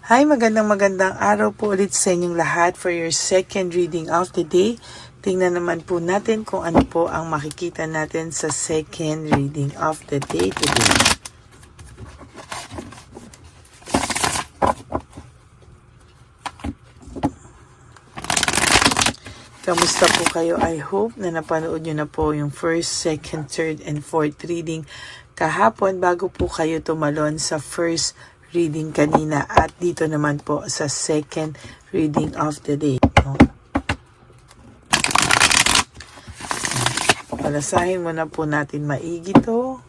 Hi, magandang araw po ulit sa inyong lahat for your second reading of the day. Tingnan naman po natin kung ano po ang makikita natin sa second reading of the day today. Kamusta po kayo? I hope na napanood nyo na po yung first, second, third, and fourth reading kahapon bago po kayo tumalon sa first reading kanina at dito naman po sa second reading of the day. Palasahin muna po natin maigi to.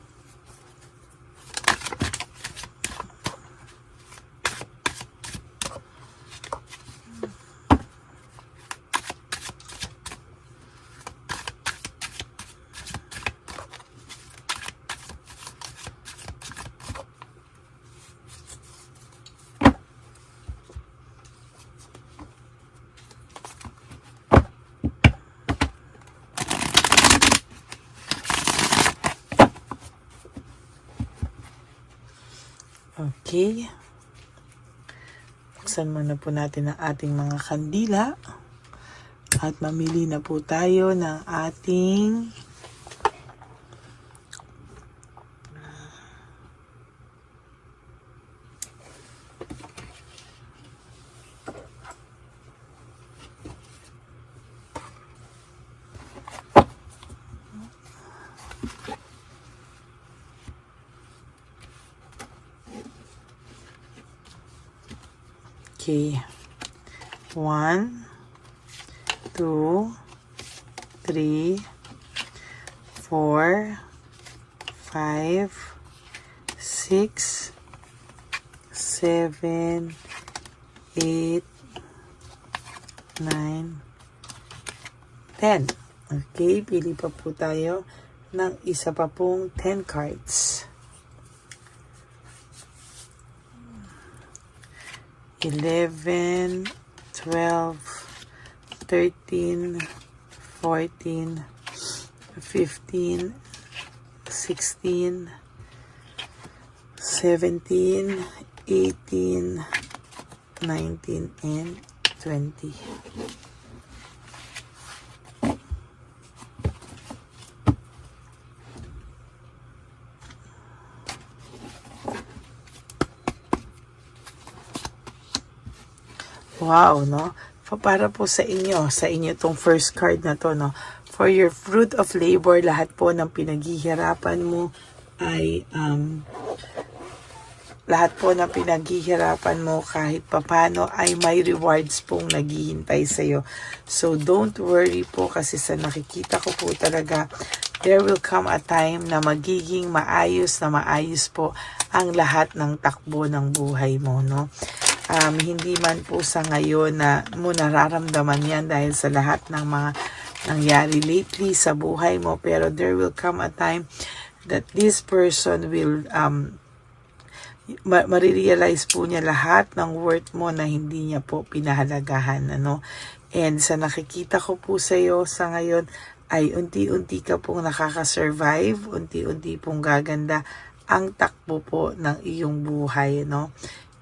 Okay. Buksan muna po natin ang ating mga kandila. At mamili na po tayo ng ating okay. 1, 2, 3, 4, 5, 6, 7, 8, 9, 10. Okay, pili pa po tayo ng isa pa pong 10 cards. 11, 12, 13, 14, 15, 16, 17, 18, 19, and 20. Wow, no? Para po sa inyo tong first card na to, no? For your fruit of labor, lahat po ng pinaghihirapan mo ay kahit papano ay may rewards pong naghihintay sa iyo. So don't worry po kasi sa nakikita ko po talaga there will come a time na magiging maayos po ang lahat ng takbo ng buhay mo, no? Hindi man po sa ngayon na mo nararamdaman yan dahil sa lahat ng mga nangyari lately sa buhay mo, pero there will come a time that this person will marirealize po niya lahat ng worth mo na hindi niya po pinahalagahan, ano? And sa nakikita ko po sa iyo sa ngayon ay unti-unti ka pong nakaka-survive, unti-unti pong gaganda ang takbo po ng iyong buhay, no?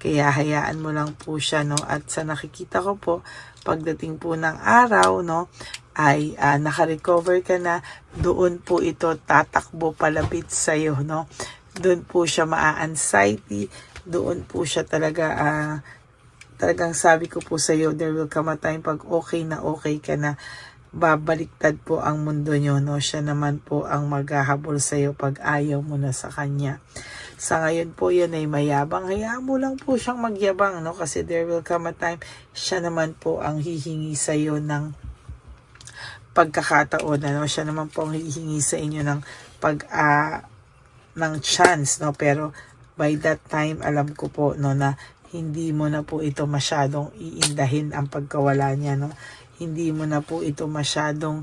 Kaya hayaan mo lang po siya, no? At sa nakikita ko po, pagdating po ng araw, no, ay naka-recover ka na, doon po ito tatakbo palapit sa iyo, no? Doon po siya maa-anxiety, doon po siya talagang sabi ko po sa iyo, there will come a time pag okay ka na, babaliktad po ang mundo nyo, no? Siya naman po ang maghahabol sa iyo pag ayaw mo na sa kanya. Sa ngayon po yan ay mayabang, hayaan mo lang po siyang magyabang, no? Kasi there will come a time, siya naman po ang hihingi sa iyo ng pagkakataon, ano? Siya naman po ang hihingi sa inyo ng ng chance, no? Pero by that time, alam ko po, no, na hindi mo na po ito masyadong iindahin ang pagkawala niya, no? Hindi mo na po ito masyadong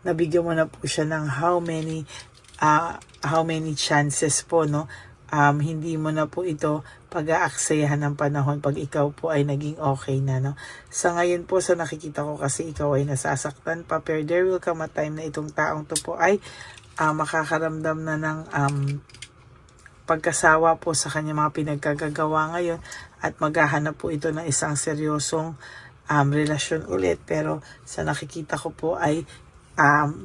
nabigyan mo na po siya ng how many chances po, no? Hindi mo na po ito pag-aaksayahan ng panahon pag ikaw po ay naging okay na, no? Sa ngayon po, sa nakikita ko kasi ikaw ay nasasaktan pa, pero there will come a time na itong taong to po ay makakaramdam na ng pagkasawa po sa kanyang mga pinagkagagawa ngayon at maghahanap po ito ng isang seryosong relasyon ulit. Pero sa nakikita ko po ay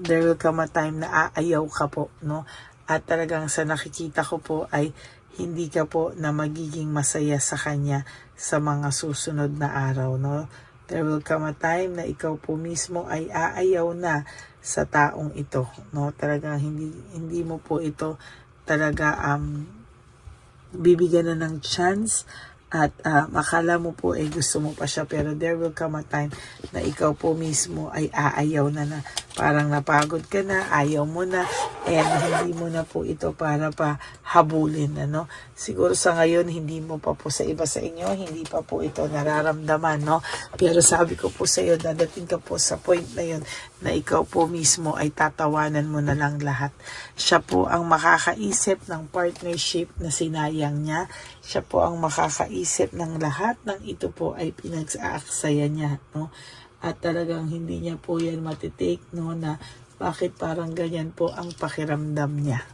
there will come a time na aayaw ka po, no? At talagang sa nakikita ko po ay hindi ka po na magiging masaya sa kanya sa mga susunod na araw, no? There will come a time na ikaw po mismo ay aayaw na sa taong ito, no? Talagang hindi mo po ito talaga bibigyan na ng chance at akala mo po gusto mo pa siya, pero there will come a time na ikaw po mismo ay aayaw na parang napagod ka na, ayaw mo na, and hindi mo na po ito para pa habulin, ano. Siguro sa ngayon hindi mo pa po, sa iba sa inyo hindi pa po ito nararamdaman, no, pero sabi ko po sa iyo, dadating ka po sa point na yun na ikaw po mismo ay tatawanan mo na lang lahat. Siya po ang makakaisip ng partnership na sinayang niya. Siya po ang makakaisip ng lahat ng ito po ay pinag-aaksaya niya, no? At talagang hindi niya po yan matitake, no, na bakit parang ganyan po ang pakiramdam niya.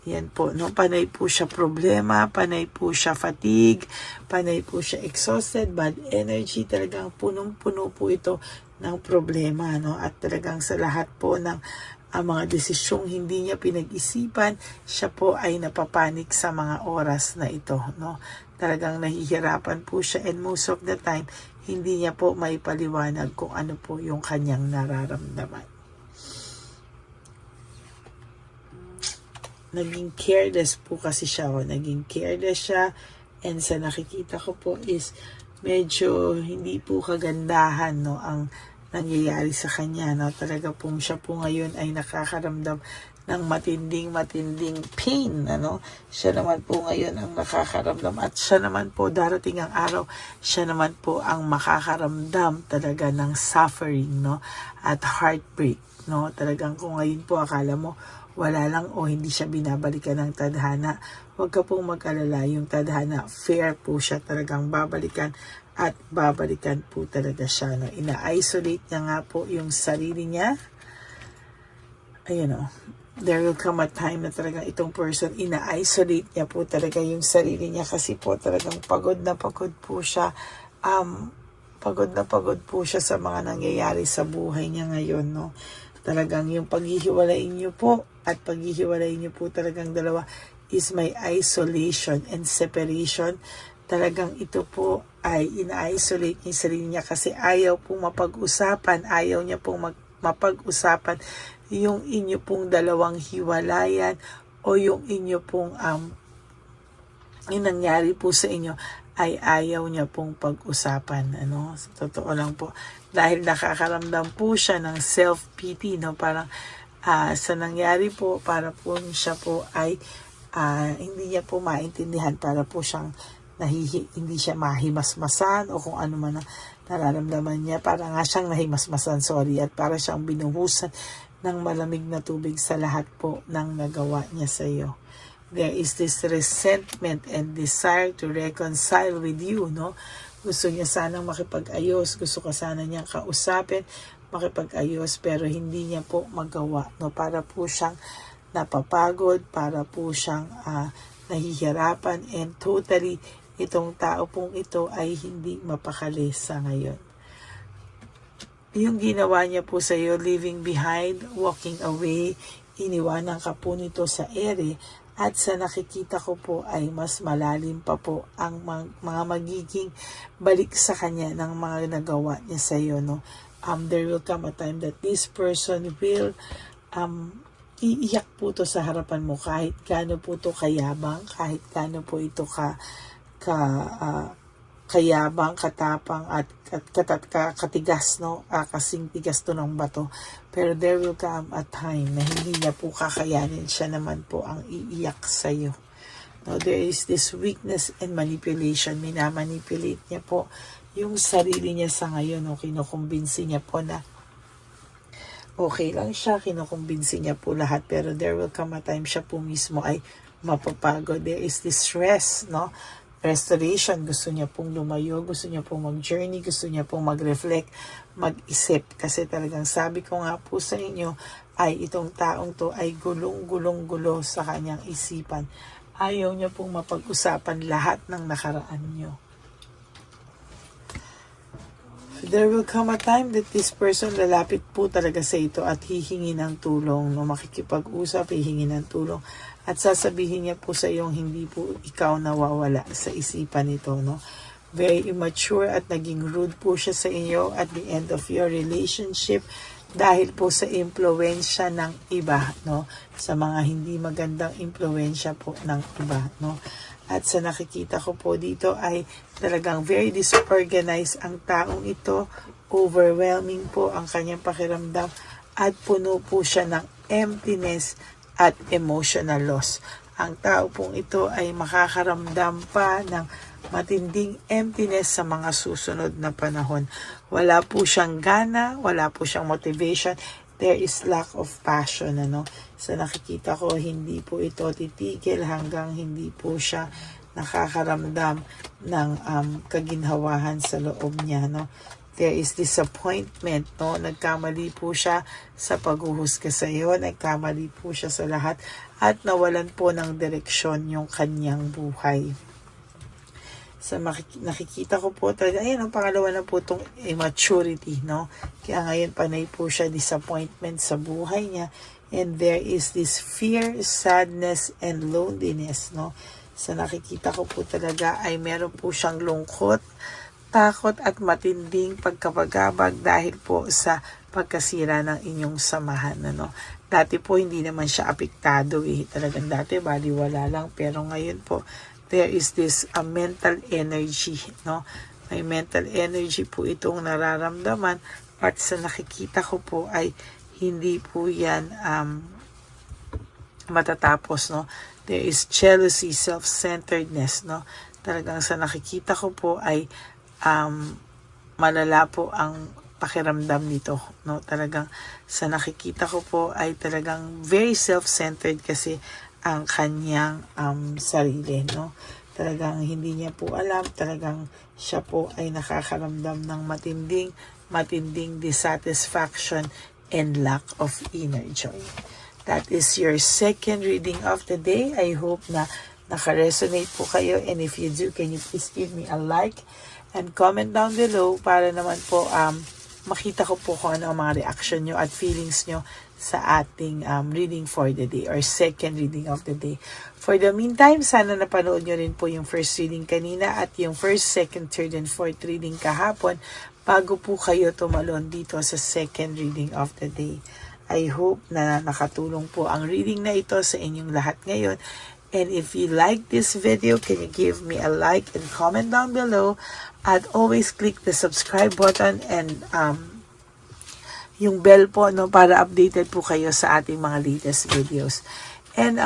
Yan po, no? Panay po siya problema, panay po siya fatigue, panay po siya exhausted, bad energy. Talagang punong-puno po ito ng problema, no? At talagang sa lahat po ng mga desisyong hindi niya pinag-isipan, siya po ay napapanik sa mga oras na ito, no? Talagang nahihirapan po siya, and most of the time, hindi niya po maipaliwanag kung ano po yung kanyang nararamdaman. Naging careless po kasi siya, naging careless siya, and sa nakikita ko po is medyo hindi po kagandahan, no, ang nangyayari sa kanya, no. Talaga pong siya po ngayon ay nakakaramdam ng matinding pain, ano. Siya naman po ngayon ang nakakaramdam, at siya naman po darating ang araw, siya naman po ang makakaramdam talaga ng suffering, no, at heartbreak, no. Talagang kung ngayon po akala mo wala lang o hindi siya binabalikan ng tadhana, huwag ka pong mag-alala, yung tadhana fair po siya, talagang babalikan at babalikan po talaga siya, no. Ina-isolate niya nga po yung sarili niya. Ayun, no. There will come a time na talagang itong person, ina-isolate niya po talaga yung sarili niya kasi po talagang pagod na pagod po siya. Pagod na pagod po siya sa mga nangyayari sa buhay niya ngayon, no. Talagang yung paghihiwalayin niyo po at paghihiwalayin niyo po talagang dalawa is may isolation and separation. Talagang ito po ay ina-isolate niya yung sarili niya kasi ayaw pong mapag-usapan, ayaw niya pong mapag-usapan yung inyo pong dalawang hiwalayan o yung inyo pong yung nangyari po sa inyo ay ayaw niya pong pag-usapan, ano. Sa totoo lang po, dahil nakakaramdam po siya ng self-pity, no, parang sa nangyari po, para po siya po ay hindi niya po maintindihan, para po siyang hindi siya mahimasmasan o kung ano man ang nararamdaman niya, para nga siyang nahimasmasan, at para siyang binuhusan ng malamig na tubig sa lahat po ng nagawa niya sa iyo. There is this resentment and desire to reconcile with you, no? Gusto niya sanang makipag-ayos, gusto ka sana niyang kausapin, makipag-ayos, pero hindi niya po magawa, no? Para po siyang napapagod, para po siyang nahihirapan, and totally itong tao pong ito ay hindi mapakali sa ngayon. Yung ginawa niya po sa iyo, leaving behind, walking away, iniwanan ka po nito sa ere, at sa nakikita ko po ay mas malalim pa po ang mga magiging balik sa kanya ng mga nagawa niya sa iyo, no. There will come a time that this person will iiyak po to sa harapan mo, kahit gaano po to kayabang, kahit gaano po ito kayabang, katapang at katigas, no, kasing tigas to ng bato. Pero there will come a time na hindi niya po kakayanin, siya naman po ang iiyak sa iyo. No, there is this weakness and manipulation. Minamanipulate niya po yung sarili niya sa ngayon, no. Kinukumbinsi niya po na okay lang siya, kinukumbinsi niya po lahat, pero there will come a time siya po mismo ay mapapagod. There is this stress, no, restoration. Gusto niya pong lumayo, gusto niya pong mag-journey, gusto niya pong mag-reflect, mag-isip. Kasi talagang sabi ko nga po sa inyo, ay itong taong to ay gulong-gulong-gulo sa kanyang isipan. Ayaw niya pong mapag-usapan lahat ng nakaraan niyo. There will come a time that this person lalapit po talaga sa ito at hihingi ng tulong, no? Makikipag-usap, hihingi ng tulong at sasabihin niya po sa iyo hindi po ikaw nawawala sa isipan nito, no? Very immature at naging rude po siya sa inyo at the end of your relationship dahil po sa impluwensya ng iba, no? Sa mga hindi magandang impluwensya po ng iba, no? At sa nakikita ko po dito ay talagang very disorganized ang taong ito. Overwhelming po ang kanyang pakiramdam at puno po siya ng emptiness at emotional loss. Ang tao pong ito ay makakaramdam pa ng matinding emptiness sa mga susunod na panahon. Wala po siyang gana, wala po siyang motivation. There is lack of passion, ano. Sa nakikita ko, hindi po ito titigil hanggang hindi po siya nakakaramdam ng kaginhawahan sa loob niya, no. There is disappointment, no. Nagkamali po siya sa paghuhusga sa iyo, nagkamali po siya sa lahat at nawalan po ng direksyon yung kanyang buhay. Sa nakikita ko po talaga, ayan, ang pangalawa na po itong immaturity, no? Kaya ngayon panay po siya disappointment sa buhay niya. And there is this fear, sadness, and loneliness, no? Sa nakikita ko po talaga ay meron po siyang lungkot, takot at matinding pagkabagabag dahil po sa pagkasira ng inyong samahan, ano? Dati po hindi naman siya apektado, Talagang dati baliwala lang, pero ngayon po there is this mental energy, no? May mental energy po itong nararamdaman at sa nakikita ko po ay hindi po yan matatapos, no? There is jealousy, self-centeredness, no? Talagang sa nakikita ko po ay malala po ang pakiramdam nito, no? Talagang sa nakikita ko po ay talagang very self-centered kasi ang kanyang sarili, no? Talagang hindi niya po alam, talagang siya po ay nakakaramdam ng matinding dissatisfaction and lack of inner joy. That is your second reading of the day. I hope na naka-resonate po kayo, and if you do, can you please give me a like and comment down below para naman po makita ko po kung ano ang mga reaction nyo at feelings nyo sa ating reading for the day or second reading of the day. For the meantime, sana napanood nyo rin po yung first reading kanina at yung first, second, third, and fourth reading kahapon bago po kayo tumalon dito sa second reading of the day. I hope na nakatulong po ang reading na ito sa inyong lahat ngayon. And if you like this video, can you give me a like and comment down below? At always click the subscribe button and yung bell po, no, para updated po kayo sa ating mga latest videos. And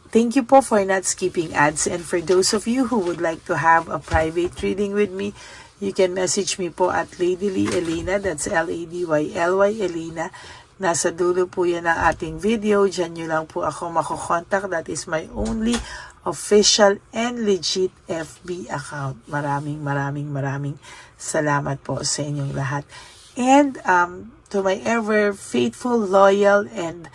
thank you po for not skipping ads. And for those of you who would like to have a private reading with me, you can message me po at Ladyly Elena. That's Ladyly Elena. Nasa dulo po yan ang ating video. Diyan nyo lang po ako makokontak. That is my only official and legit FB account. Maraming salamat po sa inyong lahat. And to my ever faithful, loyal, and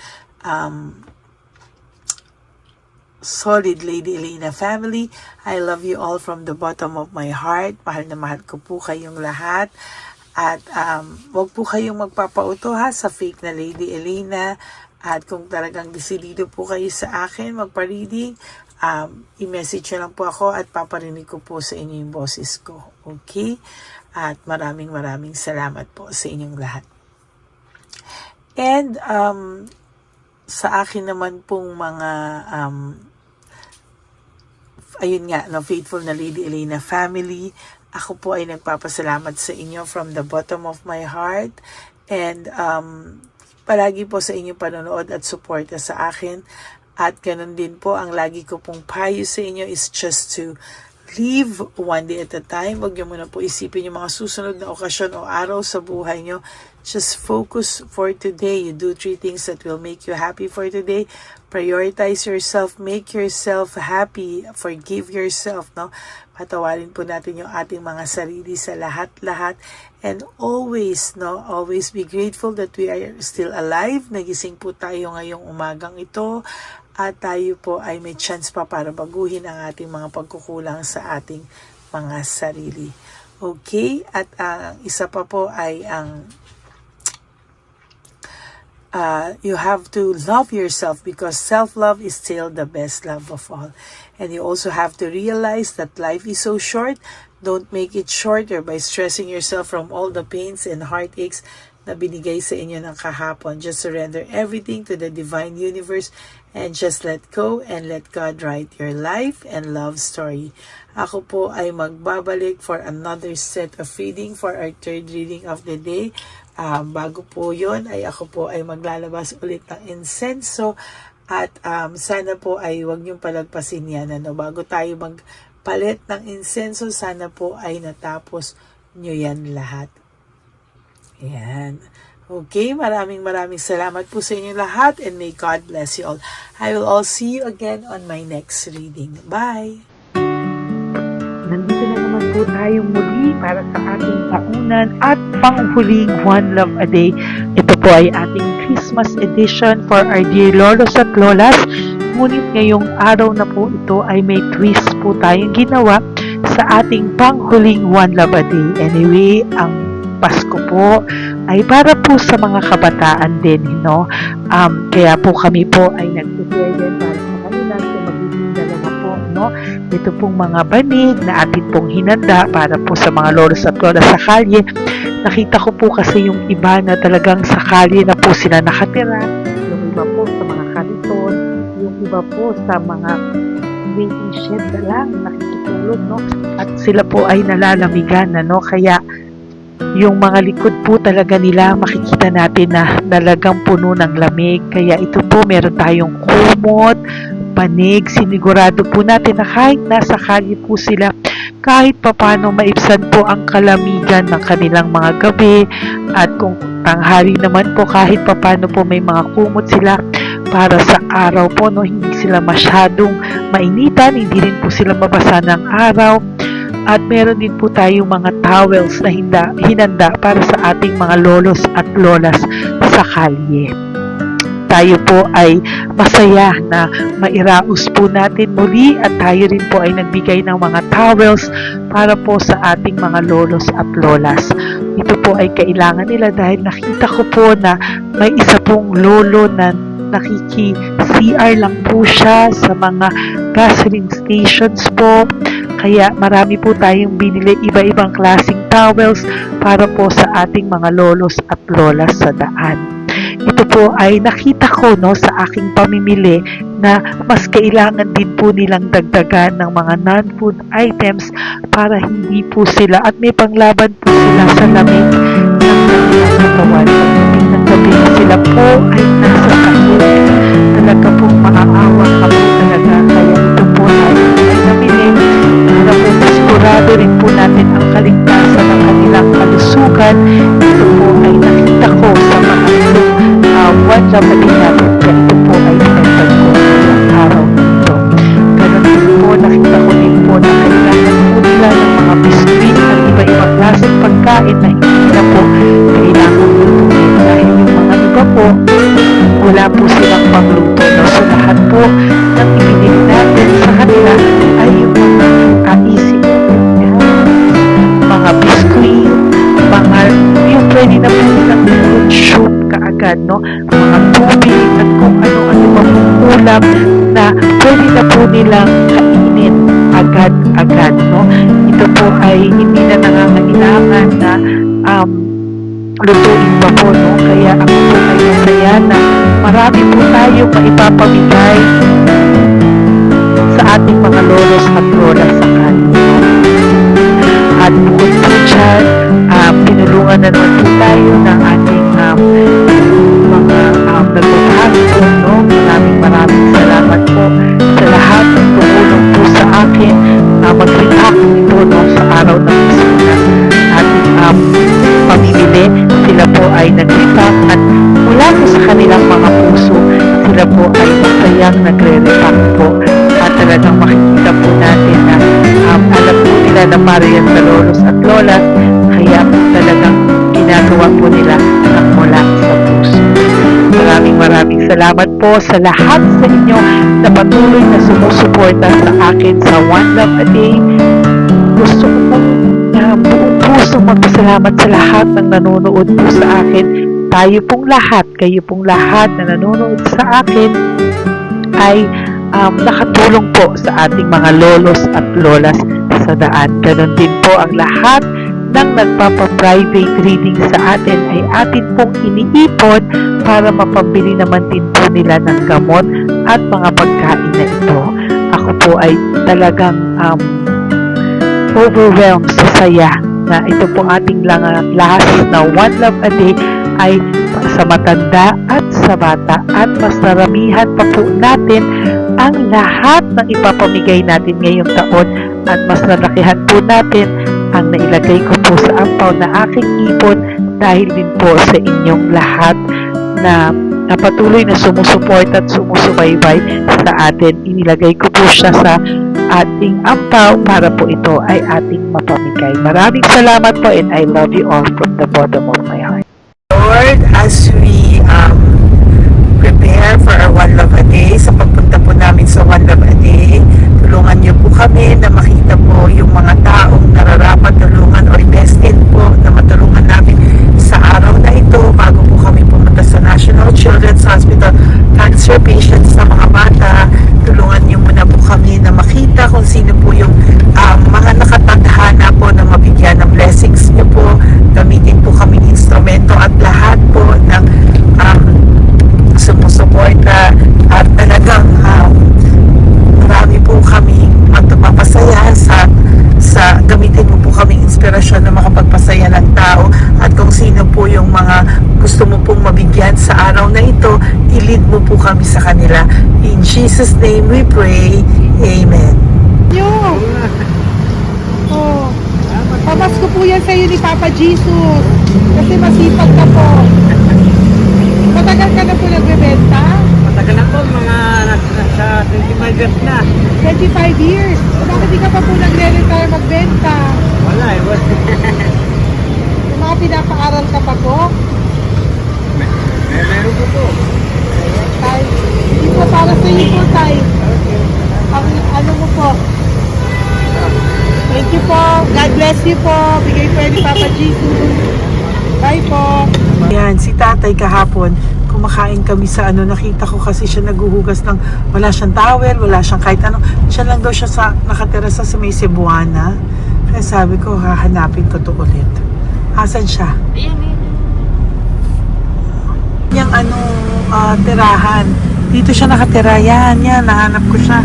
solid Lady Elena family, I love you all from the bottom of my heart. Mahal na mahal ko po kayong lahat. At wag po kayong magpapauto sa fake na Lady Elena. At kung talagang desidido po kayo sa akin magpa-reading, i-message nyo lang po ako at paparinig ko po sa inyo yung boses ko. Okay? At maraming salamat po sa inyong lahat. And sa akin naman pong mga ayun nga, no, faithful na Lady Elena family, ako po ay nagpapasalamat sa inyo from the bottom of my heart. And palagi po sa inyong panonood at suporta sa akin. At ganun din po, ang lagi ko pong payo sa inyo is just to Live one day at a time. Huwag niyo muna po isipin yung mga susunod na okasyon o araw sa buhay niyo. Just focus for today. You do 3 things that will make you happy for today. Prioritize yourself. Make yourself happy. Forgive yourself, no? Patawarin po natin yung ating mga sarili sa lahat-lahat. And always, no? Always be grateful that we are still alive. Nagising po tayo ngayong umagang ito. At tayo po ay may chance pa para baguhin ang ating mga pagkukulang sa ating mga sarili. Okay? At isa pa po ay ang you have to love yourself because self-love is still the best love of all. And you also have to realize that life is so short. Don't make it shorter by stressing yourself from all the pains and heartaches na binigay sa inyo ng kahapon. Just surrender everything to the divine universe and just let go and let God write your life and love story. Ako po ay magbabalik for another set of reading for our 3rd reading of the day. Bago po yon ay ako po ay maglalabas ulit ng insenso at sana po ay huwag niyong palagpasin yan. Bago tayo magpalit ng insenso, sana po ay natapos niyo yan lahat. Ayan. Okay, maraming salamat po sa inyo lahat and may God bless you all. I will all see you again on my next reading. Bye! Nandito na naman po tayong muli para sa ating taunan at panghuling One Love a Day. Ito po ay ating Christmas edition for our dear lolos at lolas. Ngunit ngayong araw na po ito ay may twist po tayong ginawa sa ating panghuling One Love a Day. Anyway, ang Pasko po ay para po sa mga kabataan din, no? Kaya po kami po ay nag-prepare din para sa kanila so magiging dalawa po, no? Ito pong mga banig na atin pong hinanda para po sa mga lolos at lolas sa kalye. Nakita ko po kasi yung iba na talagang sa kalye na po sila nakatira, yung iba po sa mga kariton, yung iba po sa mga waiting shed na lang nakikitulog, no? At sila po ay nalalamigan, no? Kaya yung mga likod po talaga nila makikita natin na talagang puno ng lamig. Kaya ito po meron tayong kumot, panig. Sinigurado po natin na kahit nasa kalye po sila, kahit papano maibsan po ang kalamigan ng kanilang mga gabi. At kung tanghali naman po kahit papano po may mga kumot sila para sa araw po, no, hindi sila masyadong mainitan, hindi rin po sila mabasa ng araw. At meron din po tayong mga towels na hinanda para sa ating mga lolos at lolas sa kalye. Tayo po ay masaya na mairaos po natin muli at tayo rin po ay nagbigay ng mga towels para po sa ating mga lolos at lolas. Ito po ay kailangan nila dahil nakita ko po na may isa pong lolo na nakiki-CR lang po siya sa mga gasoline stations po. Kaya marami po tayong binili iba-ibang klaseng towels para po sa ating mga lolos at lolas sa daan. Ito po ay nakita ko, no, sa aking pamimili na mas kailangan din po nilang dagdagan ng mga non-food items para hindi po sila at may panglaban po sila sa lamig ng kanilang katawan. Pagdating ng gabi sila po ay nasa kahit talaga pong maaawa ka po talaga. Kaya ito po ay nabili para po sigurado rin po natin ang kaligtasan ng kanilang kalusugan. Ito po ay nakita ko sa mga One Love a Day natin. Kaya ito po ay pinagpag ko ng araw nito. Ganun din po, nakita ko din po na kailangan po nila ng mga biskuit at iba-ibang klaseng pagkain na hindi na po kailangan lutuin. Dahil yung mga iba po, wala po silang pangluto. No? So lahat po ng ibinili natin sa kanila ay yung mga easy mga biskuit, mga yung pwede na po nilang soup kaagad, no? Mga tubig at kung ano-ano pa pong ulam na pwede na po nilang kainin agad-agad, no? Ito po ay hindi na nangangailangan na lutuin pa po, no? Kaya ako po ay masaya na marami po tayo maipapamigay sa ating mga lolos at lolas sa kanila. At bukod po dyan, pinulungan na naman po tayo ng ating mga nagpapahalo, no? Maraming salamat po sa lahat ng tumulong po sa akin mag-retire sila po ay masayang nagre-repack po. At talagang makikita po natin na alam po nila na para yan sa lolos at lolas, kaya po talagang ginagawa po nila ang mula sa puso. Maraming salamat po sa lahat sa inyo na patuloy na sumusuporta sa akin sa One Love a Day. Gusto ko po na buong puso magpasalamat sa lahat ng nanonood po sa akin. Tayo pong lahat, kayo pong lahat na nanonood sa akin ay nakatulong po sa ating mga lolos at lolas sa daan. Ganon din po ang lahat ng nagpapa-private reading sa atin ay atin pong iniipon para mapambili naman din po nila ng gamot at mga pagkain na ito. Ako po ay talagang overwhelmed sa saya na ito po ating last na One Love a Day ay sa matanda at sa bata, at mas naramihan pa po natin ang lahat ng ipapamigay natin ngayong taon, at mas nalakihan po natin ang nailagay ko po sa ampaw na aking ipon dahil din po sa inyong lahat na patuloy na sumusuporta at sumusubaybay sa atin. Inilagay ko po siya sa ating ampaw para po ito ay ating mapamigay. Maraming salamat po, and I love you all from the bottom of my heart. Lord, as we prepare for our One Love a Day, sa pagpunta po namin sa One Love a Day, tulungan niyo po kami na makita po yung mga taong nararapat tulungan or destined po na matulungan namin sa araw na ito bago po kami pumunta sa National Children's Hospital cancer patients sa mga bata. Tulungan niyo muna po kami na makita kung sino po yung mga nakatadhana po na mabigyan ng blessings niyo po. Gamitin po kaming instrumento at lahat po ng sumusuporta, at talagang marami po kami magpapasaya sa gamitin mo po kaming inspirasyon na makapagpasaya ng tao, at kung sino po yung mga gusto mo pong mabigyan sa araw na ito, i-lead mo po kami sa kanila. In Jesus' name we pray. Amen. Oh, pamasko po yan sa'yo ni Papa Jesus. Kasi masipag ka po. Matagal ka na po nagbebenta? Matagal na po, mga nasa 25 years na. 25 years. Bakit di ka pa po nagre-retire magbenta? Wala eh, wala. Yung mga pinapaaral ka pa po? Meron po po. Tay, hindi po para sa iyo po, Tay. Ang ano mo po? Thank you po. God bless you po. Bigay po yan ni Papa Jesus. Bye po. Yan, si tatay kahapon, kumakain kami sa nakita ko kasi siya naguhugas ng, wala siyang towel, wala siyang kahit ano. Siya lang daw siya nakatira sa may Cebuana. Kaya sabi ko, hahanapin ko to ulit. Asan siya? Yung tirahan. Dito siya nakatira. Yan, nahanap ko siya.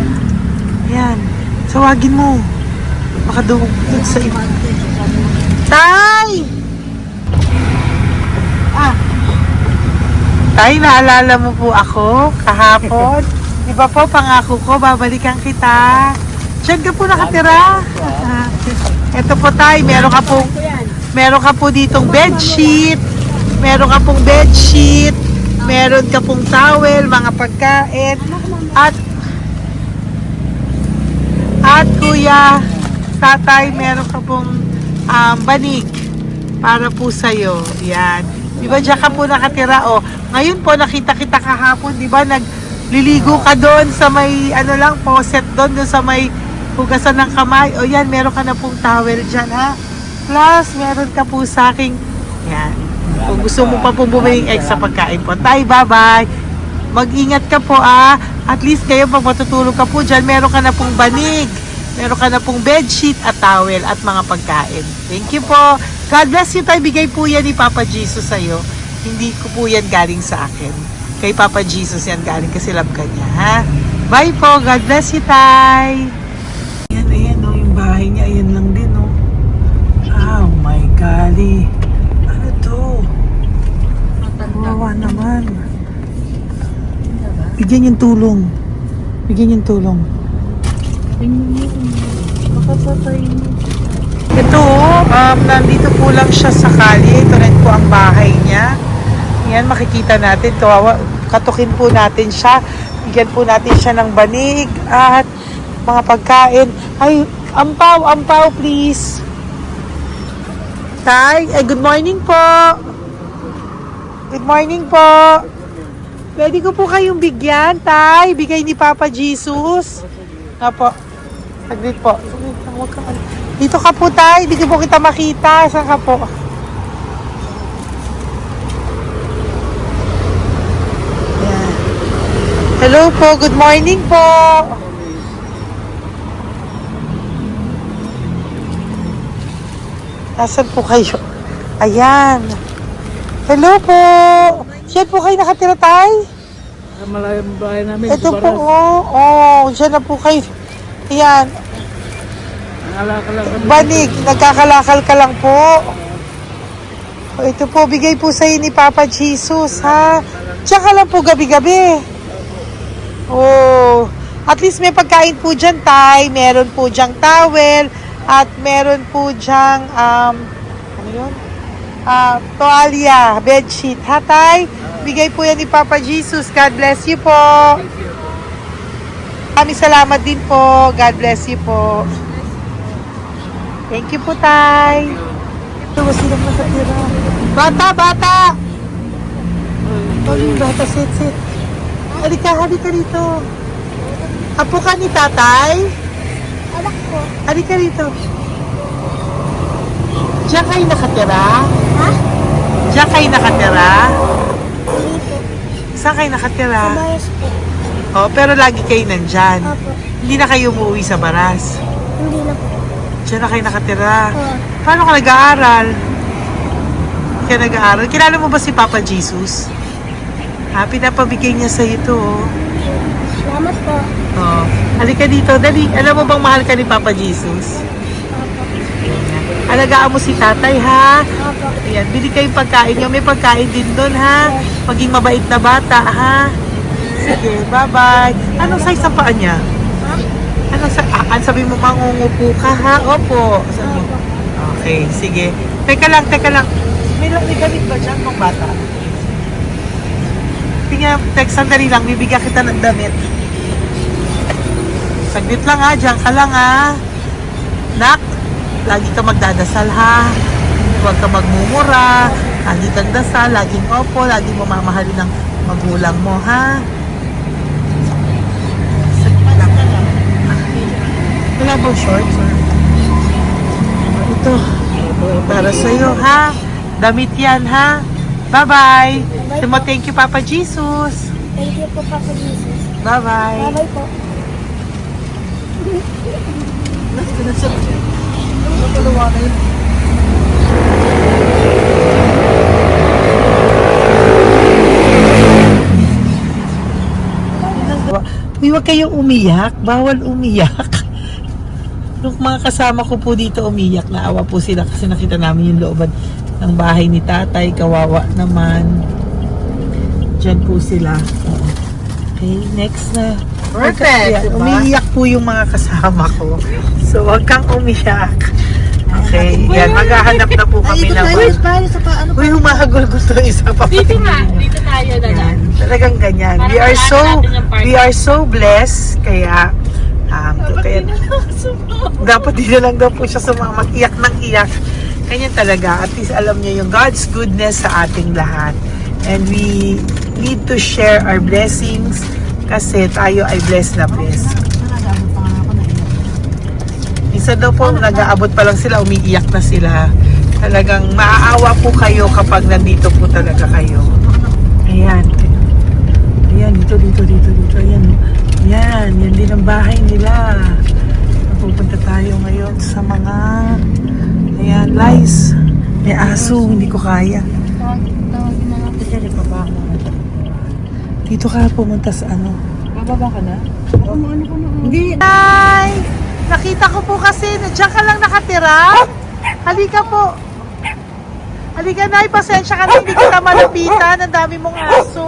Yan. Tawagin mo. Baka doon sa iba. Tay! Tay, naalala mo po ako kahapon? Di ba po, pangako ko, babalikan kita. Diyan ka po nakatira. Ito po, Tay, meron ka po ditong bedsheet. Meron ka pong bedsheet. Meron ka pong towel, mga pagkain. At kuya, tatay, meron ka pong banig para po sa'yo. Yan. Di ba diyan ka po nakatira? O, ngayon po nakita kita kahapon, di ba? Nagliligo ka doon sa may, faucet doon sa may hugasan ng kamay. O yan, meron ka na pong towel dyan, ha? Plus, meron ka po sa aking, yan. Kung gusto mo pa pong bumiling extra pagkain po. Tay, bye-bye. Mag-ingat ka po, At least kayo, pag matutulog ka po dyan, meron ka na pong banig. Meron ka na pong bedsheet at towel at mga pagkain. Thank you po. God bless you, Tay. Bigay po yan ni Papa Jesus sa'yo. Hindi ko po yan galing sa akin. Kay Papa Jesus yan galing kasi love ka niya, ha? Bye po. God bless you, Tay. Ayan, yung bahay niya. Ayan lang din, Oh my golly. Ano to? Wawa naman. Bigyan yung tulong. Ito, nandito po lang siya sa kalye. Ito rin po ang bahay niya. Yan, makikita natin. Kawawa, katukin po natin siya. Bigyan po natin siya ng banig at mga pagkain. Ay, ampaw, please. Tay, good morning po. Good morning po. Pwede ko po kayong bigyan, Tay. Bigay ni Papa Jesus. Apo. Saglit po. Saglit lang, huwag ka. Dito ka po, Tay. Hindi po kita makita. Saan ka po? Ayan. Hello po. Good morning po. Nasaan po kayo? Ayan. Hello po. Diyan po kayo nakatira, Tay? Malayang bahay namin. Ito po, diyan na po kayo. Ayan. Naalala lang kami. Banig, nagkakalakal ka lang po. Ito po, bigay po sa'yo ni Papa Jesus, ha? Tsaka lang po gabi-gabi. At least may pagkain po dyan, Tay. Meron po dyang towel. At meron po dyang, ano yun? Toalya, bedsheet. Ha, Tay? Bigay po yan ni Papa Jesus. God bless you po. Maraming salamat din po. God bless you po. Thank you po, Tay. Ito, silang nakatira. Bata! Bata, sit. Halika rito. Apo ka ni Tatay? Anak ko. Halika rito. Diyan kayo nakatira? Ha? Diyan kayo nakatira? Dito. Saan kayo nakatira? Kamayos po. Pero lagi kayo nandyan. Opo. Hindi na kayo umuwi sa Baras. Hindi na po. Diyan na kayo nakatira. Oo. Paano ka nag-aaral? Kaya nag-aaral. Kilala mo ba si Papa Jesus? Pinapabigay niya sa ito. Salamat po. Halika dito. Dali. Alam mo bang mahal ka ni Papa Jesus? Opo. Alagaan mo si Tatay, ha? Opo. Ayan, bili kayong pagkain nyo. May pagkain din doon, ha? Maging mabait na bata, ha? Sige, bye-bye. Anong size ang paa niya? Ha? Sabi mo, mangungupo ka, ha? Opo. Sabi mo. Okay, sige. Teka lang. May gamit ba dyan ng bata? Tingnan, sandali lang. Bibigyan kita ng damit. Saglit lang, ha? Diyan ka lang, ha? Nak, lagi ka magdadasal, ha? Huwag ka magmumura. Lagi kang dasal, laging opo, laging mo mamahalin ng magulang mo, ha? Saglit lang. Wala bang shorts? Ito. Para sa'yo, ha? Damit yan, ha? Bye-bye. Sabi mo, thank you, Papa Jesus. Thank you po, Papa Jesus. Bye-bye. Bye-bye po. Uy, huwag kayong umiyak. Bawal umiyak. Nung mga kasama ko po dito umiyak, naawa po sila kasi nakita namin yung looban ng bahay ni Tatay. Kawawa naman. Diyan po sila. Okay, next na. Perfect, diba? Umiiyak po yung mga kasama ko. So, huwag kang umiyak. Okay, yan. Maghahanap na po kami ng... Uy, humahagol gusto isa pa. Dito tayo na lang. Yan. Talagang ganyan. Para We are so blessed. Kaya, dapat dito lang daw po siya sumama. Iyak ng iyak. Ganyan talaga. At least alam niyo yung God's goodness sa ating lahat. And we need to share our blessings kasi tayo ay blessed na blessed. Minsan daw po, nag-aabot pa lang sila, umiiyak na sila. Talagang maaawa po kayo kapag nandito po talaga kayo. Ayan. Ayan, dito. Ayan, yan din ang bahay nila. Pupunta tayo ngayon sa mga, ayan, lice. May aso, hindi ko kaya. Tawagin na natin siya, baba mo. Dito ka pumunta sa ano? Bababa ka na? Hindi. Hi! Nakita ko po kasi, diyan ka lang nakatira. Halika po. Halika, Nay, pasensya ka na, hindi kita malapitan. Ang dami mong aso.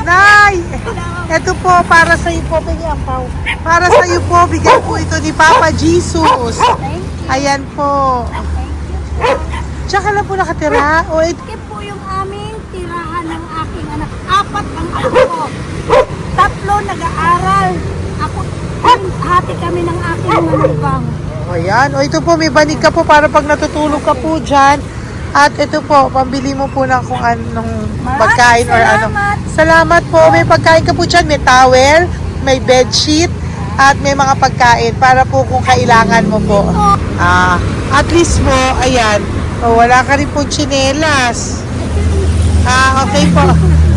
Nay! Ito po, para sa iyo po, para sa iyo po, bigay po ito ni Papa Jesus. Ayan po. Diyan ka lang po nakatira. O, Ito po yung aming O yan. O ito po, may banig ka po para pag natutulog ka po dyan. At ito po, pambili mo po ng kung anong pagkain or ano. Salamat po. May pagkain ka po dyan. May towel, may bedsheet, at may mga pagkain para po kung kailangan mo po. At least po, ayan. O, wala ka rin po tsinelas. Okay po.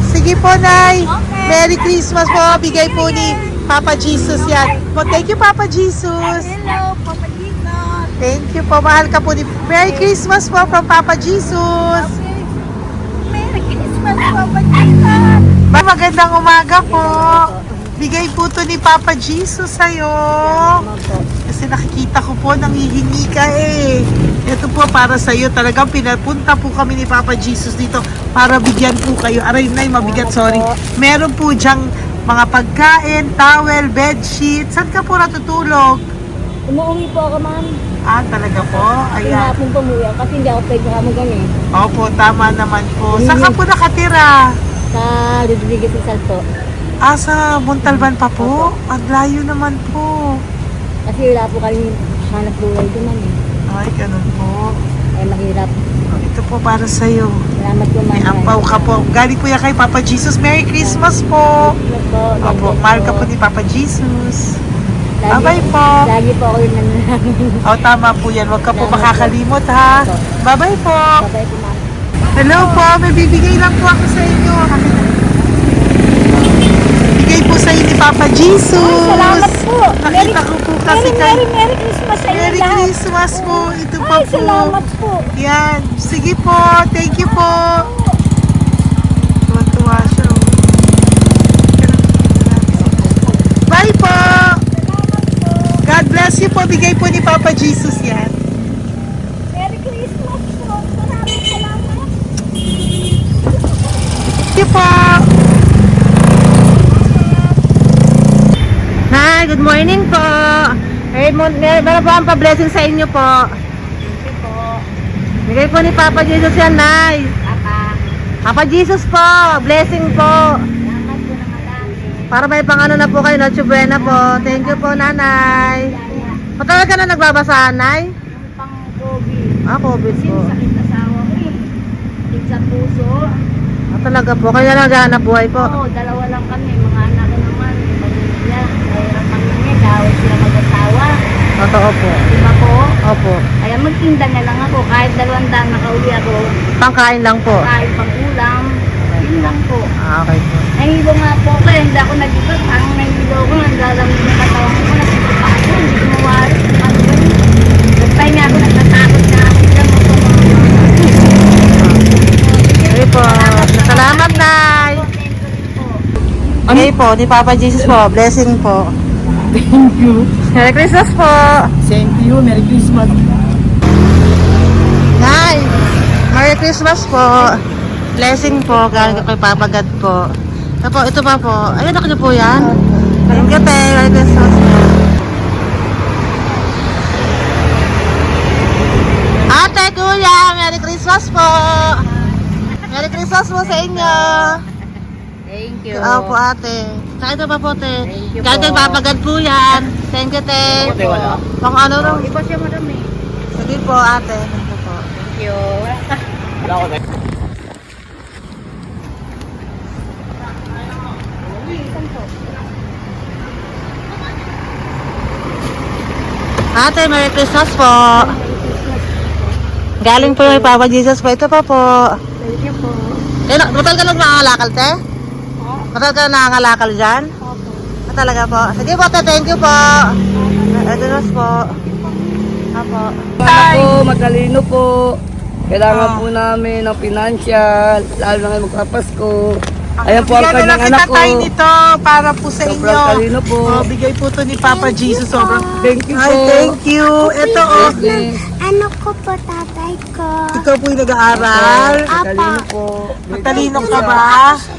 Sige po, Nay. Merry Christmas po. Bigay po ni Papa Jesus yan. Po, thank you, Papa Jesus. Hello, Papa Jesus. Thank you po. Mahal ka po ni... Merry Christmas po from Papa Jesus. Merry Christmas, Papa Jesus. Magandang umaga po. Bigay po to ni Papa Jesus sa'yo. Kasi nakikita ko po, nangihingi ka eh. Ito po para sa'yo. Talagang pinapunta po kami ni Papa Jesus dito para bigyan po kayo. Aray, Nay, mabigat, sorry. Meron po dyang mga pagkain, towel, bedsheet. Saan ka po natutulog? Umuwi po ako, ma'am. Talaga po? Ayan. Hinapon po umuwi ako kasi hindi ako pwede kamagan eh. Opo, tama naman po. Saan ka po nakatira? Sa Rodriguez Rizal po. Sa Montalban pa po? Ang layo naman po. Kasi wala po kami hanap buhay doon, ma'am eh. Ay, ganun po. Ay mahirap. Ito po para sa'yo. Salamat po, ma'am. May ampaw ka po. Galing po yan kay Papa Jesus. Merry Christmas po. Salamat po. Opo, mahal ka po ni Papa Jesus. Lagi- Bye-bye po. Lagi po ako yung nananangin. Tama po yan. Huwag ka po makakalimot ha. Bye-bye po. Babay po, ma'am. Hello po. May bibigay lang po ako sa inyo. Bigay po sa inyo ni Papa Jesus. Salamat po. Nakita ko po kasi kay... Merry Christmas sa inyo Merry lahat. Christmas po. Ito pa Ay, po. salamat po. Yan. Sige po. Thank you po. Tuwa-tuwa siya. Bye po. God bless you po. Bigay po ni Papa Jesus yan. Merry Christmas po. Maraming salamat. Thank you po. Hi, good morning po. Meron po ang pa-blessing sa inyo po. Thank you po. Bigay po ni Papa Jesus yan, Nay. Papa Jesus po, blessing po. Salamat po ng marami. Para may pang-ano na po kayo, Noche Buena po. Thank you po, Nanay. Matagal ka na nagbabasahan, Nay? Yung pang COVID. COVID Kasi po. sakit asawa ko eh. Sakit sa puso. Talaga po, kaya naghahanap buhay po. Oo, dalawa lang kami. Mga anak ko naman. Pamilya. Mahirap kami niya. Dawit sila mag-asawa. Totoo po. Diba po? Opo. Kaya magtinda na lang ako. Kahit 200 nakauwi ako. Pangkain lang po. Kahit pang ulam. Yun lang po. Okay po. Nahilo nga po ako eh. Hindi ako nag-ibat. Parang nahilo ko. Naglalamig na katawan ko. Nasipa ako. Hindi ko mawari. Ano ba yun? Nagpahinga ako. Nagtatakot na ako. Diyan mo po mga Okay po. Salamat, Nay. Okay po, ni Papa Jesus po. Blessing po. Thank you. Merry Christmas po. Same to you. Merry Christmas. Nay, Merry Christmas po. Blessing po, galing kay Papa God po. Ito pa po. Ayun, ako na po yan. Thank you, te. Merry Christmas po. Ate, kuya, Merry Christmas po. Merry Christmas po sa inyo. Thank you. Po, ate. Saka ito pa po, te. Thank you Galing kay po. Papa God po yan. Thank you, te. Wala. Pang ano rin. Iba siya marami. Sige po, ate. Thank you po. Thank you. Wala ko na. Ate, Merry Christmas po. Galing po may Papa Jesus po. Ito pa po. Thank you po. Matagal ka lang nangangalakal, te? Matagal ka lang nangangalakal dyan? Talaga po. Sige po, te. Thank you po. Ito na po. Apo. Ano po, matalino po. Kailangan po namin ng financial, lalo na ngayon magpapasko. Ayan po ang Bigyan na kanyang lang anak kita ko. tayo nito para po sa Sobrang inyo. talino po. Bigay po to ni Papa Jesus. Sobrang Thank you Ay, po. thank you. Ito oh. Blessing. Ano ko po, tatay ko? Ikaw po yung nag-aaral. Matalino po. Matalino ka ba?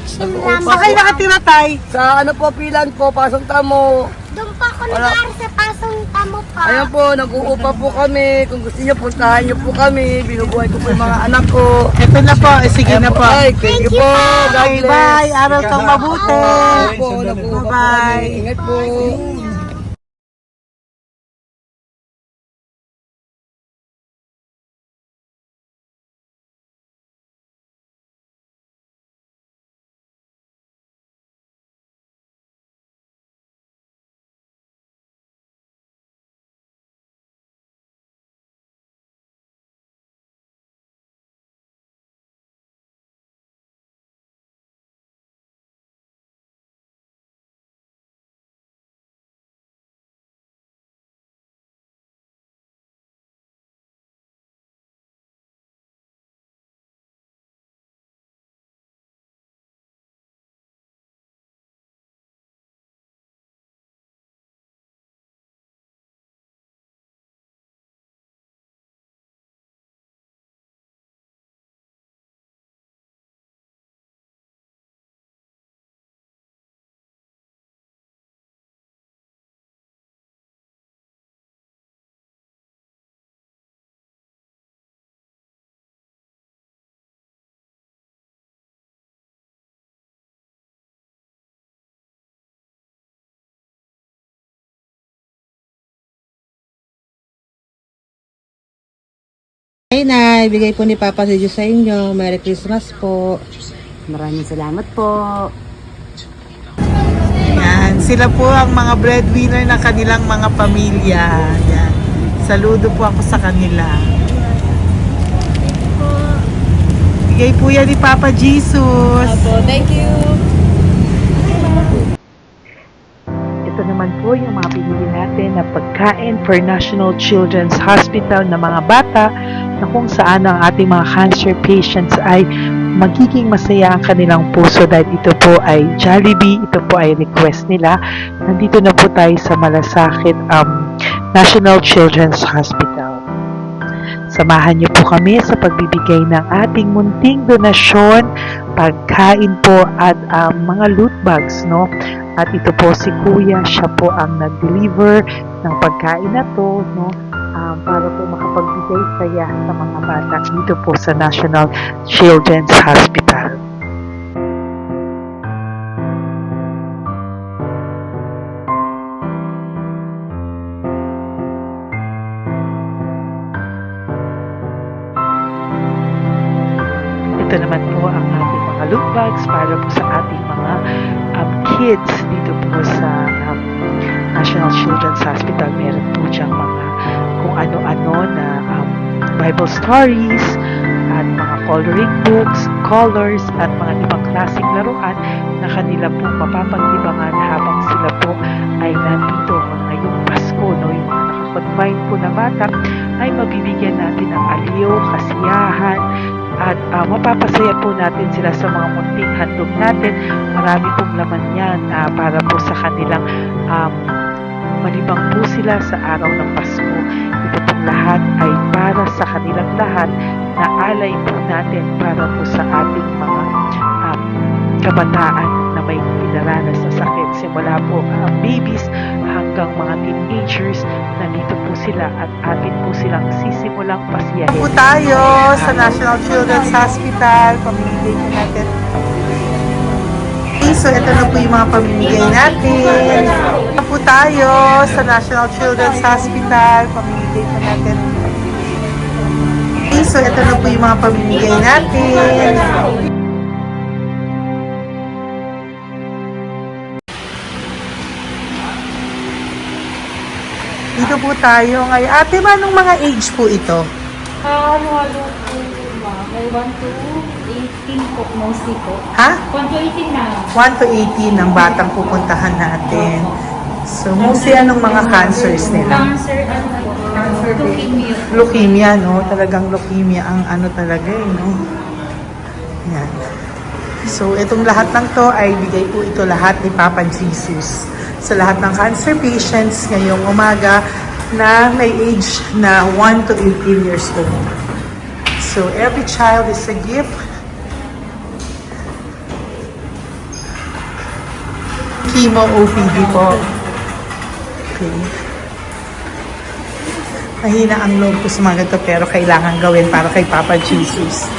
Saan kayo nakatira, tay? Sa ano po, pilan po, pasong tamo. Doon pa ako nag-aaral sa pasong tamo pa. Ayan po, nag-uupa po kami. Kung gusto niyo, puntahan niyo po kami. Binubuhay ko po yung mga anak ko. Ito na po. Sige na po. Ay, thank you po. God Bye, bless. bye. Araw kang mabuti. Po, nag-uupa po Bye-bye. kami. Ingat po. Ay, Nay, bigay po ni Papa si Diyos sa inyo. Merry Christmas po. Maraming salamat po. Yan, sila po ang mga breadwinner ng kanilang mga pamilya. Yan. Saludo po ako sa kanila. Bigay po yan ni Papa Jesus. Thank you. Ito naman po yung mga binili natin na pagkain for National Children's Hospital na mga bata na kung saan ang ating mga cancer patients ay magiging masaya ang kanilang puso dahil ito po ay Jollibee, ito po ay request nila. Nandito na po tayo sa Malasakit National Children's Hospital. Samahan niyo po kami sa pagbibigay ng ating munting donasyon, pagkain po at mga loot bags, no? At ito po si Kuya, siya po ang nag-deliver ng pagkain na to, no? Para po makapagbigay saya sa mga bata dito po sa National Children's Hospital. Ito naman po ang ating mga loot bags para po sa ating mga kids dito po sa National Children's Hospital. Meron po diyang mga kung ano-ano na Bible stories at mga coloring books, colors at mga ibang klaseng laruan na kanila po mapapagdibangan habang sila po ay nandito ngayong Pasko, no? Yung mga nakakonfine po na bata ay mabibigyan natin ng aliw, kasiyahan, at mapapasaya po natin sila sa mga munting handog natin. Marami pong laman yan para po sa kanilang malibang po sila sa araw ng Pasko. Ito pong lahat ay para sa kanilang lahat na alay po natin para po sa ating mga kabataan na may pinaranas na sakit. Simula po babies hanggang mga teenagers, nandito po sila at atin po silang sisimulang pasiyahin. Po tayo sa National Children's Hospital. Pamimigay po natin. So, ito na po yung mga pamimigay natin. Ito po tayo sa National Children's Hospital. Pamimigay po natin. So, ito na po yung mga pamimigay natin. Dito po tayo ngayon. Ate, anong mga age po ito? Halo-halo po, ma'am. May 1 to 18 po, mostly po. Ha? 1 to 18 na. 1 to 18 ang batang pupuntahan natin. So, mostly anong mga cancers nila? Cancer, ano po? Leukemia. Leukemia, no? Talagang leukemia ang ano talaga no? Yan. So, itong lahat ng to ay bigay po ito lahat ni Papa Jesus sa lahat ng cancer patients ngayong umaga na may age na 1 to 18 years old. So, every child is a gift. Chemo OPD po. Okay. Mahina ang loob ko sa mga ganito pero kailangan gawin para kay Papa Jesus.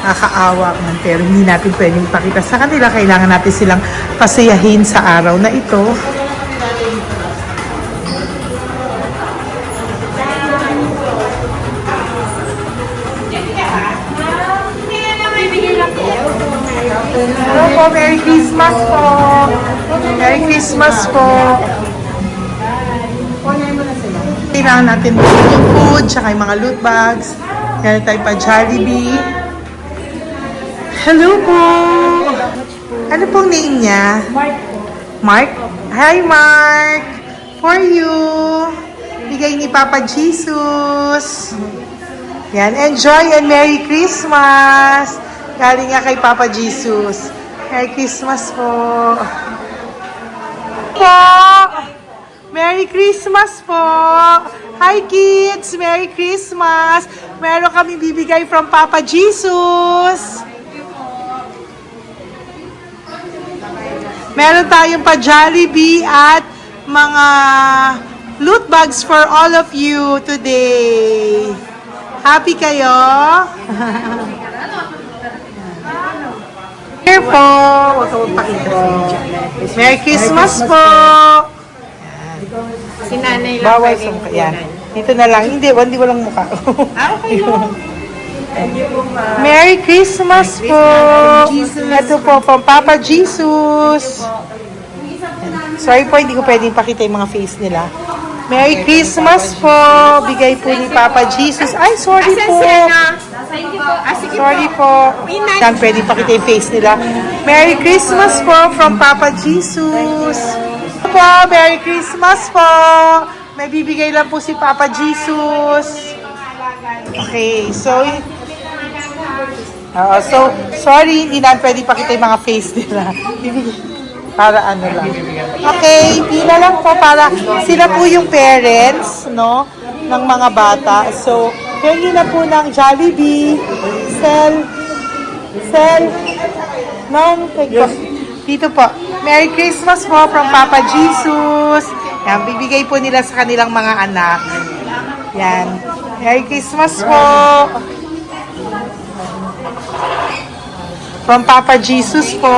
Nakakaawa man pero hindi natin pwedeng pakita sa kanila. Kailangan natin silang pasayahin sa araw na ito. Hello po, Merry Christmas po. Merry Christmas po. Kailangan natin yung food, tsaka yung mga loot bags. Meron tayo pa Jollibee. Hello po. Ano pong name niya? Mark po. Mark? Hi, Mark. For you. Bigay ni Papa Jesus. Yan. Enjoy and Merry Christmas. Galing nga kay Papa Jesus. Merry Christmas po. Merry Christmas po. Hi kids. Merry Christmas. Meron kami bibigay from Papa Jesus. Meron tayong pa Jollibee at mga loot bags for all of you today. Happy kayo? Here po. Huwag ka magpakita sa video. Merry Christmas po. Si nanay lang Bawal pwedeng sa yan. kunan. Dito na lang. Hindi walang mukha. Okay Merry Christmas po! Ito po, from Papa Jesus. Sorry po, hindi ko pwedeng pakita yung mga face nila. Merry Christmas po! Bigay po ni Papa Jesus. Ay, sorry po! Sorry po. Yan, pwedeng pakita yung face nila. Merry Christmas po from Papa Jesus. Po, Merry Christmas po! May bibigay lang po si Papa Jesus. Okay, so sorry, hindi na pwede pakita yung mga face nila. Para ano lang. Okay, pila lang po para sila po yung parents, no, ng mga bata. So, hingi na po ng Jollibee, Sel, dito po. Merry Christmas po from Papa Jesus. Yan, bibigay po nila sa kanilang mga anak. Yan. Merry Christmas po. From Papa Jesus po.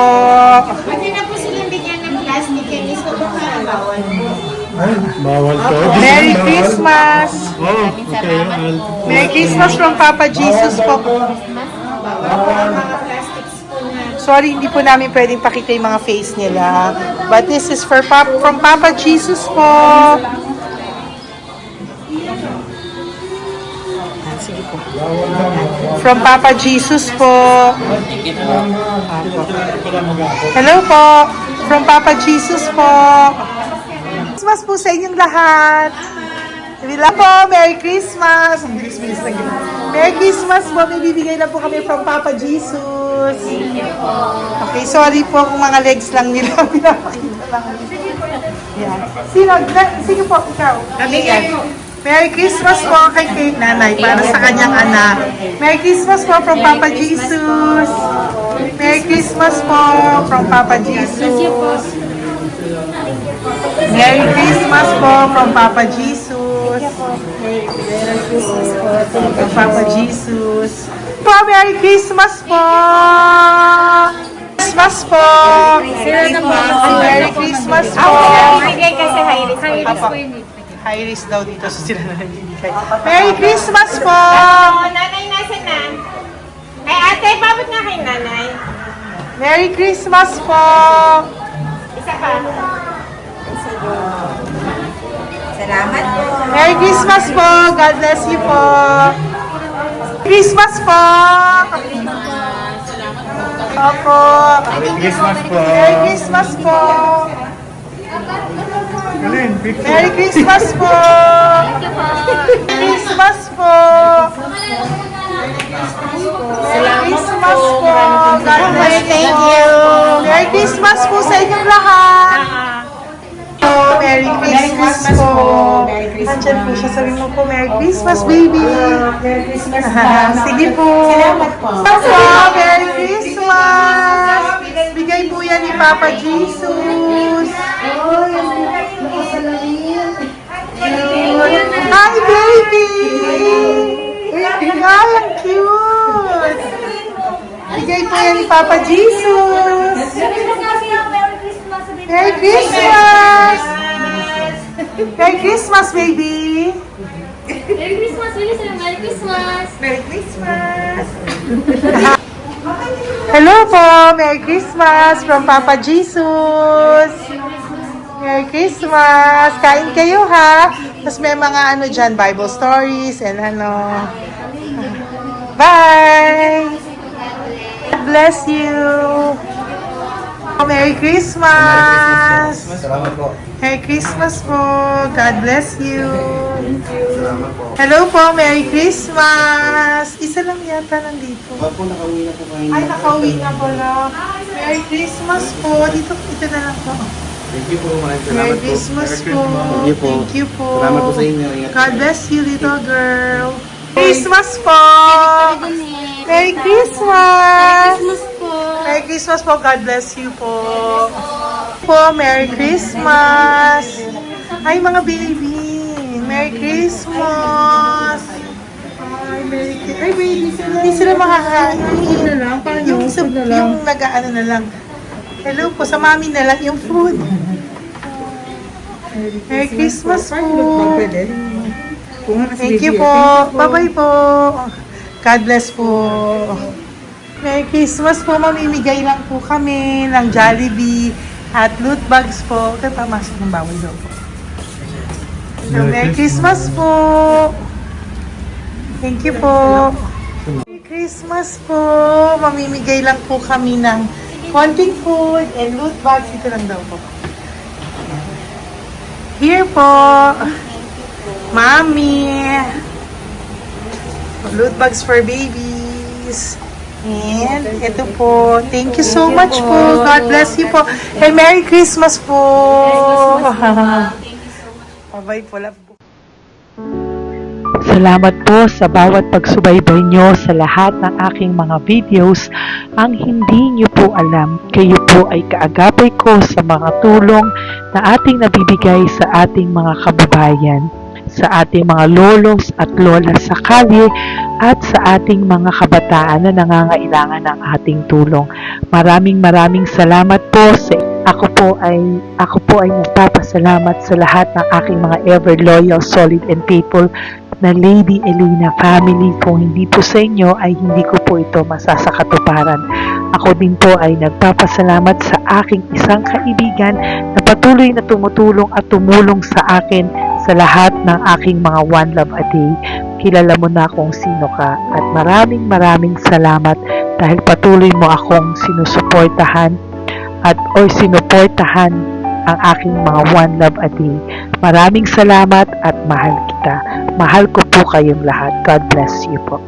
Pwede na po silang bigyan ng plastic and isko po kaya bawal. Ay, bawal to. Merry Christmas. Oh, okay. Merry Christmas from Papa Jesus po. Mga plastics po na. Sorry, hindi po namin pwedeng pakita yung mga face nila. But this is from Papa Jesus po. Sige po. From Papa Jesus po. Hello po. From Papa Jesus po. Christmas po sa inyong lahat. Hello po. Merry Christmas. Merry Christmas po. May bibigay na po kami from Papa Jesus. Okay, sorry po kung mga legs lang nila. Pinapakita lang. Yan. Sige po, ikaw. Yan. Merry Christmas po kay nanay para sa kanyang anak. Merry Christmas po from Papa Jesus. Merry Christmas po from Papa Jesus. Merry Christmas po from Papa Jesus. From Papa Jesus. Po, Merry Christmas po. Christmas po. Merry Christmas po. Bigay kasi high-risk. High-risk po yun. High risk daw dito so sila na nagbibigay. Merry Christmas po! Nanay, nasa na? Ay, ate, pabot nga kay nanay. Merry Christmas po! Isa pa. Salamat po. Merry Christmas po! God bless you po! Christmas po! Opo! Merry Christmas po. Merry Christmas po! Galing, picture. Merry Christmas po! Christmas po! Merry Christmas po! God bless you! Thank you! Merry Christmas po sa inyong lahat! Merry Christmas po! Nandiyan po siya. Sabi mo po, Merry Christmas, baby! Merry Christmas sige po! Salamat po! Merry Christmas! Bigay po yan ni Papa Jesus! Hi, baby! Ay, ang cute! Bigay po yan ni Papa Jesus! Merry Christmas! Merry Christmas, baby! Merry Christmas! Merry Christmas! Merry Christmas! Hello po! Merry Christmas from Papa Jesus! Merry Christmas! Kain kayo ha! Tapos may mga ano dyan, Bible stories and ano. Bye! God bless you! Merry Christmas! Salamat po. Merry Christmas po! God bless you! Hello po! Merry Christmas! Isa lang yata nandito. Opo, nakauwi na po kayo. Ay, nakauwi na pala. Merry Christmas po! Dito na lang po. Thank you po, maraming salamat Merry po. Christmas Merry po! Thank you po. Thank you po! Salamat po sa inyo. Ingat God bless you, little girl! Christmas po! Merry Christmas! Merry Christmas po! God bless you po! Merry Christmas! Ay, mga baby! Merry Christmas! Ay, baby! Hindi sila makakain. Yung nag-ano na lang. Hello po, sa mami na lang yung food. Merry Christmas po! Thank you po. Bye-bye po. God bless po. Merry Christmas po. Mamimigay lang po kami ng Jollibee at loot bags po. Kaya pamasok ng bawal daw po. So, Merry Christmas po. Thank you po. Merry Christmas po. Mamimigay lang po kami ng konting food and loot bags. Ito lang daw po. Here po. Mommy. Loot bags for babies. And ito po. Thank you so much po. God bless you po. And Merry Christmas po. Bye-bye po. Love po. Salamat po sa bawat pagsubaybay nyo sa lahat ng aking mga videos. Ang hindi nyo po alam, kayo po ay kaagapay ko sa mga tulong na ating nabibigay sa ating mga kababayan, sa ating mga lolos at lola sa kalye, at sa ating mga kabataan na nangangailangan ng ating tulong. Maraming salamat po sa ako po ay nagpapasalamat sa lahat ng aking mga ever loyal, solid and faithful na Lady Elena family. Kung hindi po sa inyo ay hindi ko po ito masasakatuparan. Ako din po ay nagpapasalamat sa aking isang kaibigan na patuloy na tumutulong at tumulong sa akin sa lahat ng aking mga One Love a Day. Kilala mo na kung sino ka at maraming salamat dahil patuloy mo akong sinusuportahan o sinuportahan ang aking mga One Love a Day. Maraming salamat at mahal kita. Mahal ko po kayong lahat. God bless you po.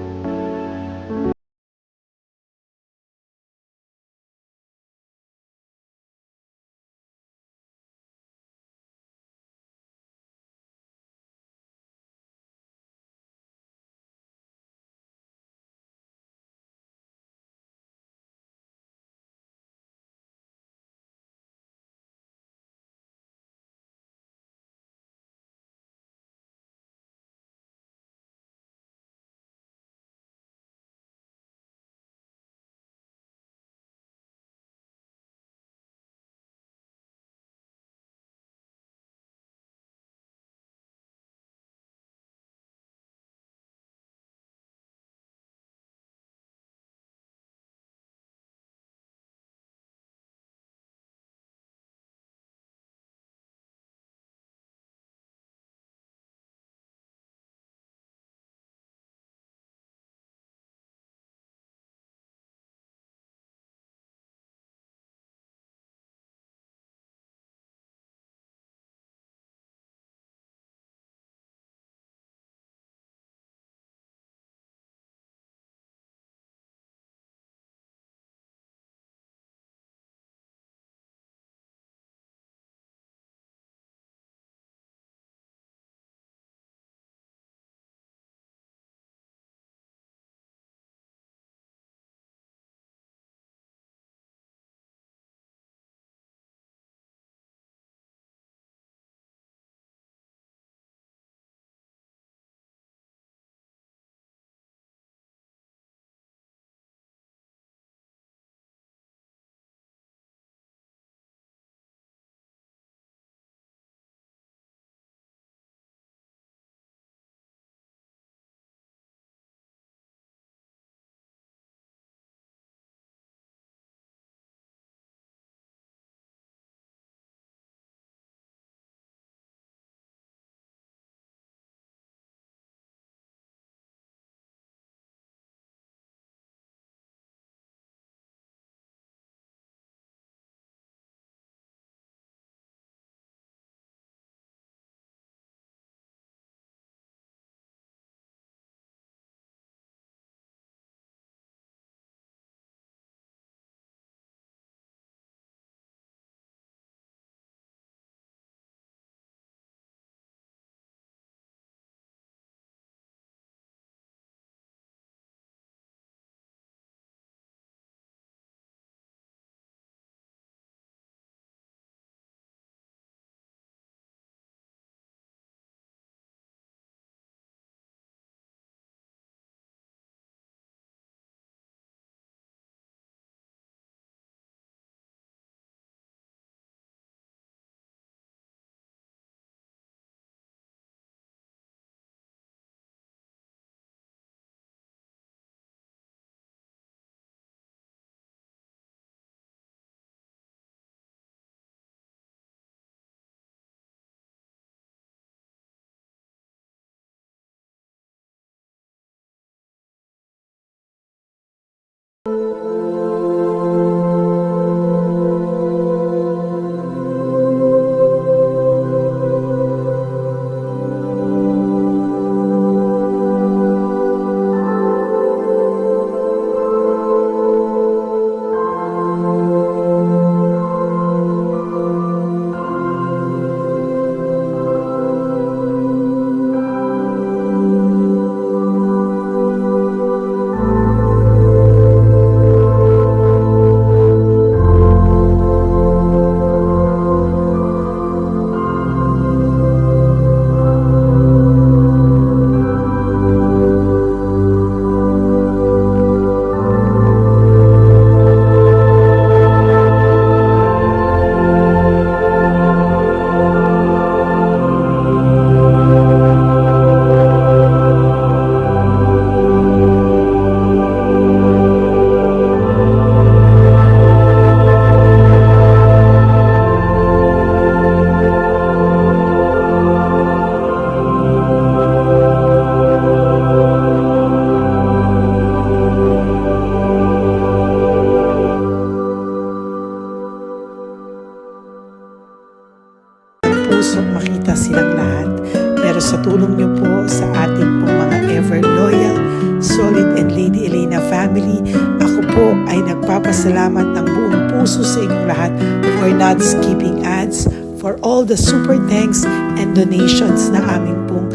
puso makita silang lahat. Pero sa tulong niyo po sa ating pong mga ever loyal, solid and Lady Elena family, ako po ay nagpapasalamat ng buong puso sa inyong lahat for not skipping ads, for all the super thanks and donations na aming pong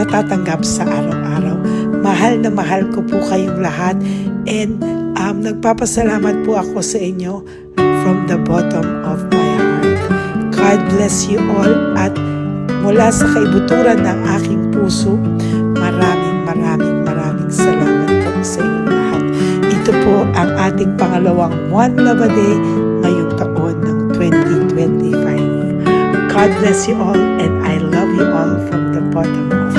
natatanggap sa araw-araw. Mahal na mahal ko po kayong lahat, and nagpapasalamat po ako sa inyo from the bottom of my heart. God bless you all, at mula sa kaibuturan ng aking puso, maraming salamat po sa inyong lahat. Ito po ang ating pangalawang One Love a Day ngayong taon ng 2025. God bless you all, and I love you all from the bottom of